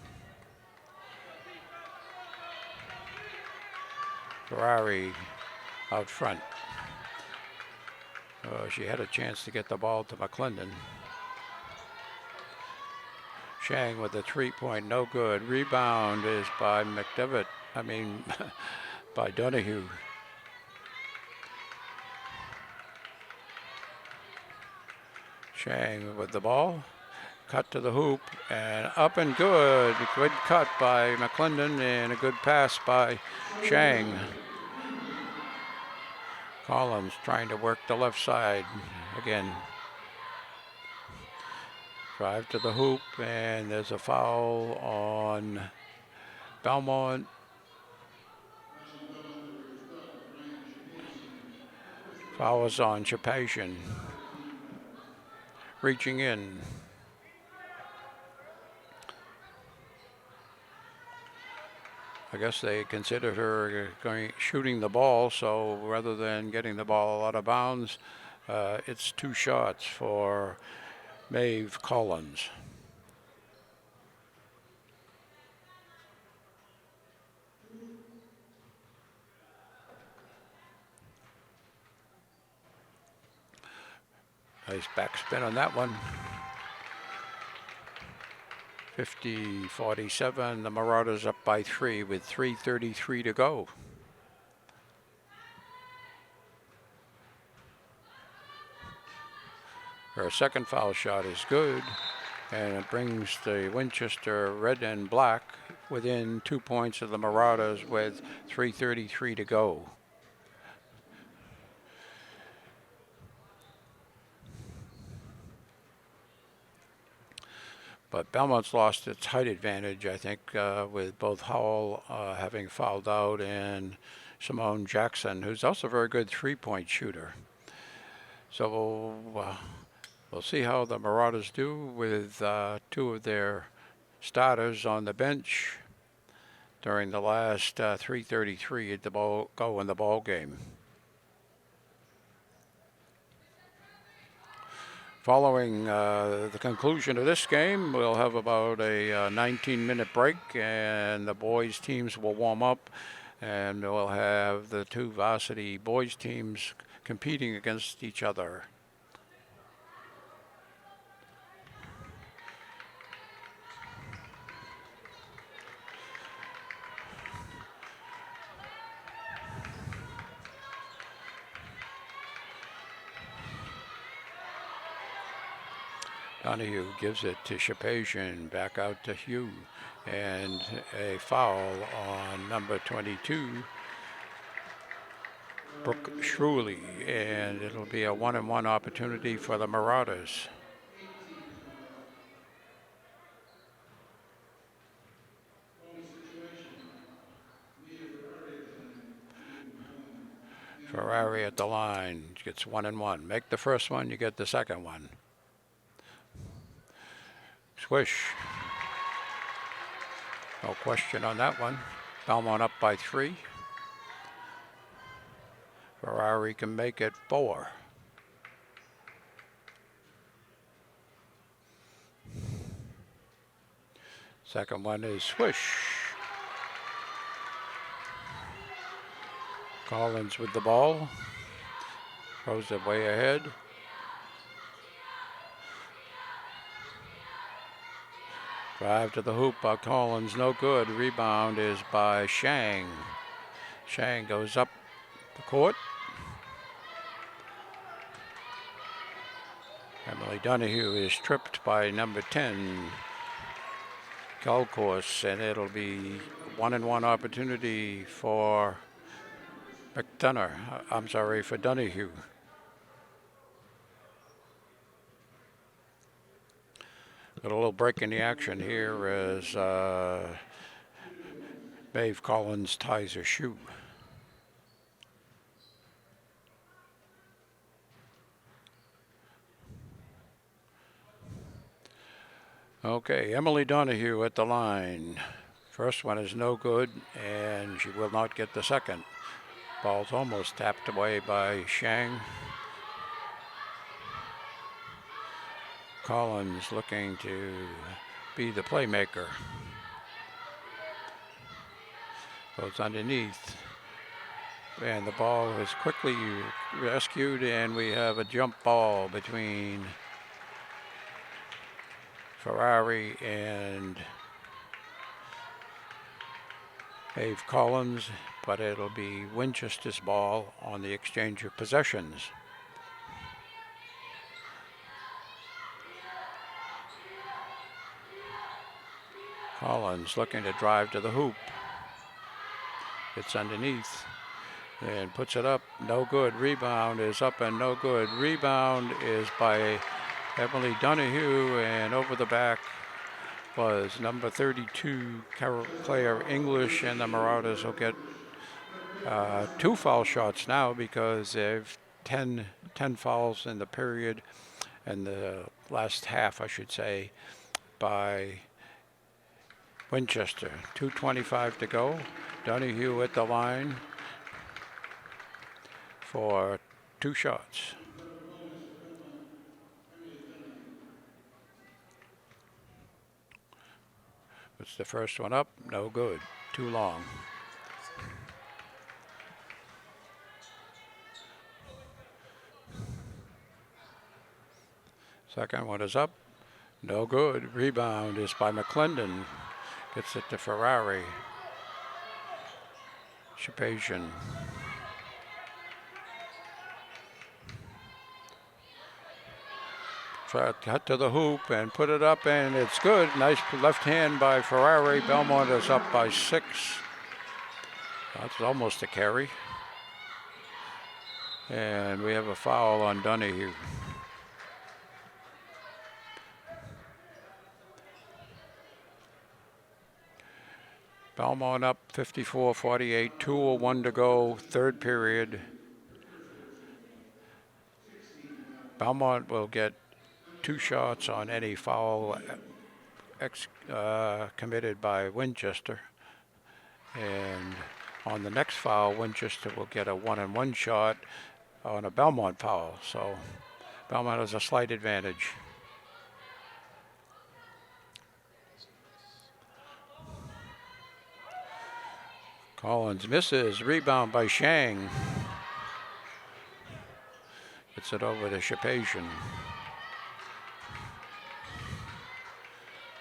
Speaker 1: Ferrari out front. She had a chance to get the ball to McClendon. Shang with the 3-point, no good. Rebound is by by Donahue. Shang with the ball. Cut to the hoop and up and good. Good cut by McClendon and a good pass by Shang. Collins trying to work the left side again. Drive to the hoop, and there's a foul on Belmont. Foul is on Shepasian. Reaching in. I guess they considered her shooting the ball, so rather than getting the ball out of bounds, it's 2 shots for Maeve Collins. Nice backspin on that one. 50-47, the Marauders up by 3 with 3:33 to go. Her second foul shot is good, and it brings the Winchester red and black within 2 points of the Marauders with 3:33 to go. But Belmont's lost its height advantage, I think, with both Howell having fouled out and Simone Jackson, who's also a very good three-point shooter. So we'll see how the Marauders do with two of their starters on the bench during the last 3:33 at the go in the ball game. Following the conclusion of this game, we'll have about a 19-minute break, and the boys' teams will warm up, and we'll have the two varsity boys' teams competing against each other. Donahue gives it to Shapazian, back out to Hugh, and a foul on number 22, Brooke Shrewley, and it'll be a 1-and-1 opportunity for the Marauders. Ferrari at the line gets 1-and-1. Make the first one, you get the second one. Swish. No question on that one. Belmont up by 3. Ferrari can make it 4. Second one is swish. Collins with the ball. Throws it way ahead. Drive to the hoop by Collins, no good. Rebound is by Shang. Shang goes up the court. Emily Donahue is tripped by number 10, Galcourse, and it'll be 1-and-1 opportunity for for Donahue. Got a little break in the action here as Maeve Collins ties her shoe. Okay, Emily Donahue at the line. First one is no good, and she will not get the second. Ball's almost tapped away by Shang. Collins looking to be the playmaker. Goes underneath. And the ball is quickly rescued, and we have a jump ball between Ferrari and Maeve Collins, but it'll be Winchester's ball on the exchange of possessions. Collins looking to drive to the hoop. It's underneath and puts it up. No good. Rebound is up and no good. Rebound is by Emily Donahue, and over the back was number 32, Claire English, and the Marauders will get 2 foul shots now because they've 10 fouls in the period, and the last half, I should say, by Winchester. 2:25 to go. Donahue at the line for 2 shots. Puts the first one up, no good, too long. Second one is up, no good. Rebound is by McClendon. Gets it to Ferrari. Shapazian. Try to cut to the hoop and put it up, and it's good. Nice left hand by Ferrari. Belmont is up by 6. That's almost a carry. And we have a foul on Donahue. Belmont up 54-48, 2:01 to go, third period. Belmont will get 2 shots on any foul committed by Winchester. And on the next foul, Winchester will get a 1-and-1 shot on a Belmont foul. So Belmont has a slight advantage. Collins misses, rebound by Shang. Gets it over to Shapazian.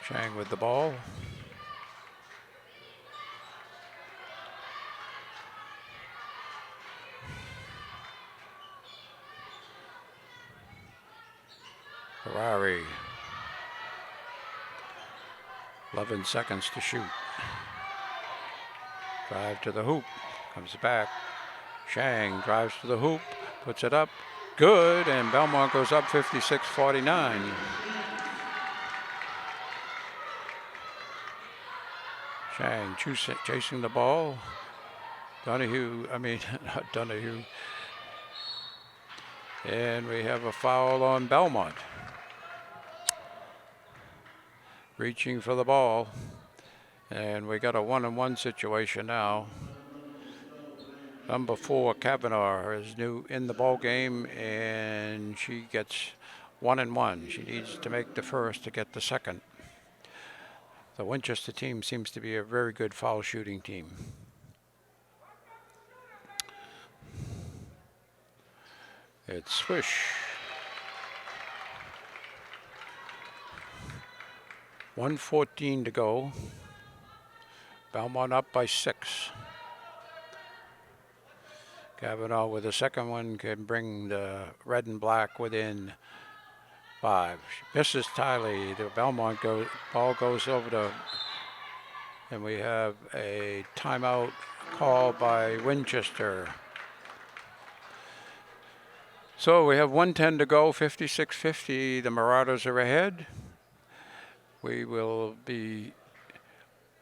Speaker 1: Shang with the ball. Ferrari. 11 seconds to shoot. Drive to the hoop. Comes back. Shang drives to the hoop. Puts it up. Good. And Belmont goes up 56-49. Shang chasing the ball. Not Donahue. And we have a foul on Belmont. Reaching for the ball. And we got a 1-on-1 situation now. Number 4, Kavanaugh, is new in the ball game, and she gets 1-and-1. She needs to make the first to get the second. The Winchester team seems to be a very good foul shooting team. It's swish. 1:14 to go. Belmont up by 6. Kavanaugh with the second one can bring the red and black within 5. Misses Tiley. The Belmont ball goes over to, and we have a timeout call by Winchester. So we have 1:10 to go, 56-50. The Marauders are ahead. We will be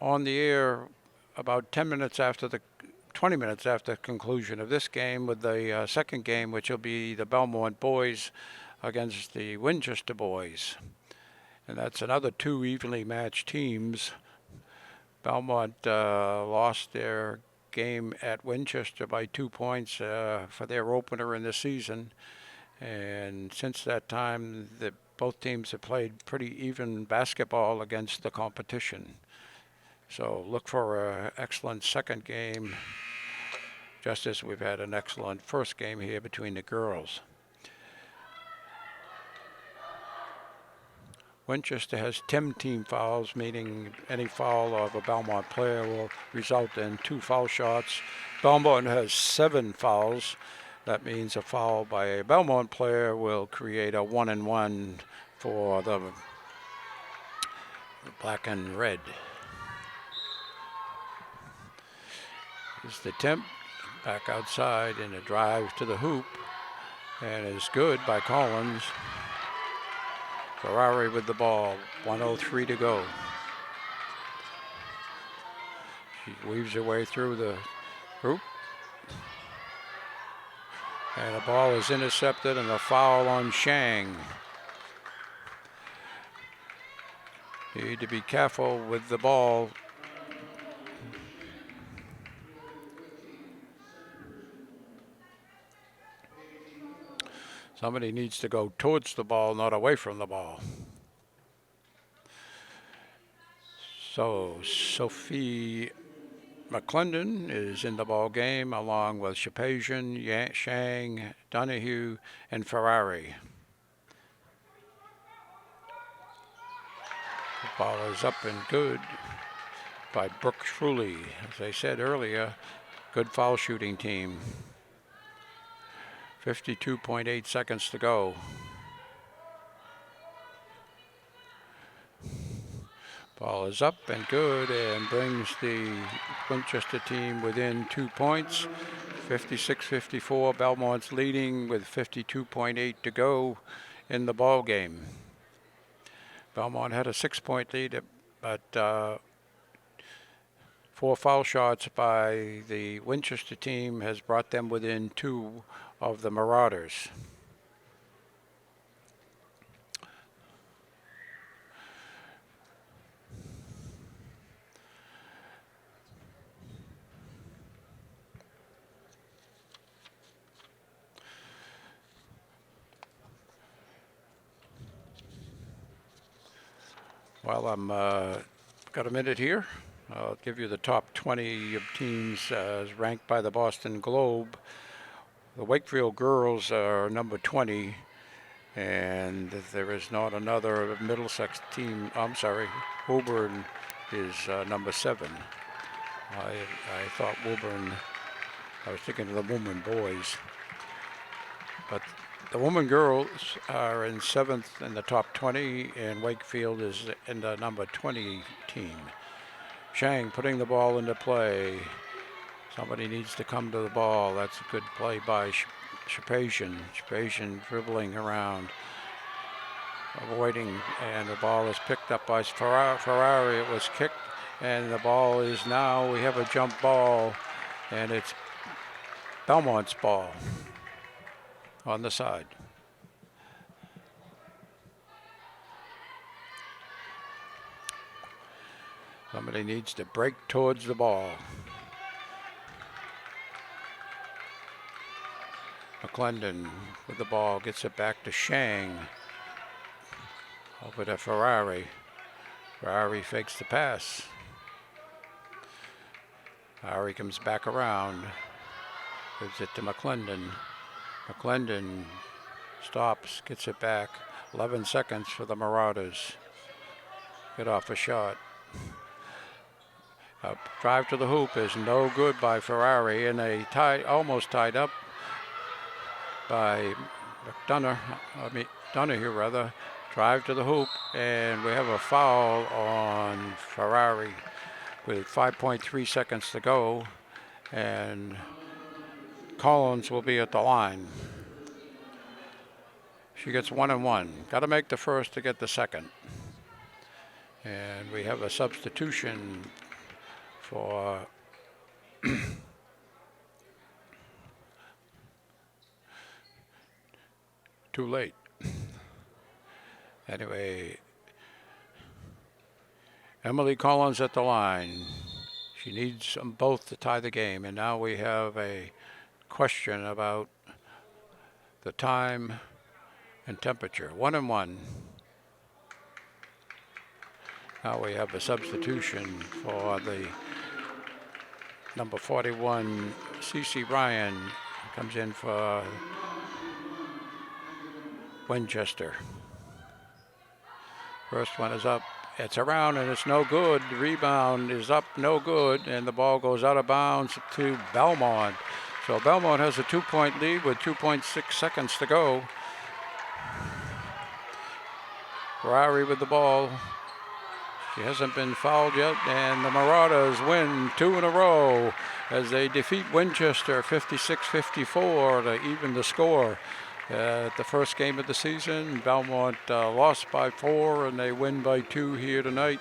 Speaker 1: on the air about 20 minutes after the conclusion of this game with the second game, which will be the Belmont boys against the Winchester boys. And that's another 2 evenly matched teams. Belmont lost their game at Winchester by 2 points for their opener in the season. And since that time, both teams have played pretty even basketball against the competition. So look for an excellent second game, just as we've had an excellent first game here between the girls. Winchester has 10 team fouls, meaning any foul of a Belmont player will result in 2 foul shots. Belmont has 7 fouls. That means a foul by a Belmont player will create a 1-and-1 for the black and red. Is the temp back outside in a drive to the hoop, and is good by Collins. Ferrari with the ball, 1:03 to go. She weaves her way through the hoop, and the ball is intercepted, and a foul on Shang. You need to be careful with the ball. Somebody needs to go towards the ball, not away from the ball. So Sophie McClendon is in the ball game, along with Shapazian, Shang, Donahue, and Ferrari. The ball is up and good by Brooke Fruley. As I said earlier, good foul shooting team. 52.8 seconds to go. Ball is up and good, and brings the Winchester team within 2 points. 56-54. Belmont's leading with 52.8 to go in the ball game. Belmont had a 6-point lead, but 4 foul shots by the Winchester team has brought them within 2 of the Marauders. Well, I'm got a minute here. I'll give you the top 20 of teams as ranked by the Boston Globe. The Wakefield girls are number 20, and there is not another Middlesex team. I'm sorry, Woburn is number 7. I thought Woburn, I was thinking of the women boys, but the women girls are in 7th in the top 20, and Wakefield is in the number 20 team. Shang putting the ball into play. Somebody needs to come to the ball. That's a good play by Shapasian. Shapasian dribbling around, avoiding, and the ball is picked up by Ferrari. It was kicked, and the ball is now, we have a jump ball, and it's Belmont's ball on the side. Somebody needs to break towards the ball. McClendon with the ball, gets it back to Shang. Over to Ferrari. Ferrari fakes the pass. Ferrari comes back around. Gives it to McClendon. McClendon stops, gets it back. 11 seconds for the Marauders. Get off a shot. A drive to the hoop is no good by Ferrari, and they almost tied up by Donahue rather. Drive to the hoop, and we have a foul on Ferrari with 5.3 seconds to go, and Collins will be at the line. She gets 1 and 1. Got to make the first to get the second. And we have a substitution for too late. Anyway, Emily Collins at the line. She needs them both to tie the game. And now we have a question about the time and temperature. 1 and 1. Now we have a substitution for the number 41, C.C. Ryan, comes in for Winchester. First one is up. It's around, and it's no good. The rebound is up, no good, and the ball goes out of bounds to Belmont. So Belmont has a 2-point lead with 2.6 seconds to go. Ferrari with the ball. She hasn't been fouled yet, and the Marauders win 2 in a row as they defeat Winchester 56-54 to even the score. At the first game of the season, Belmont lost by 4, and they win by 2 here tonight.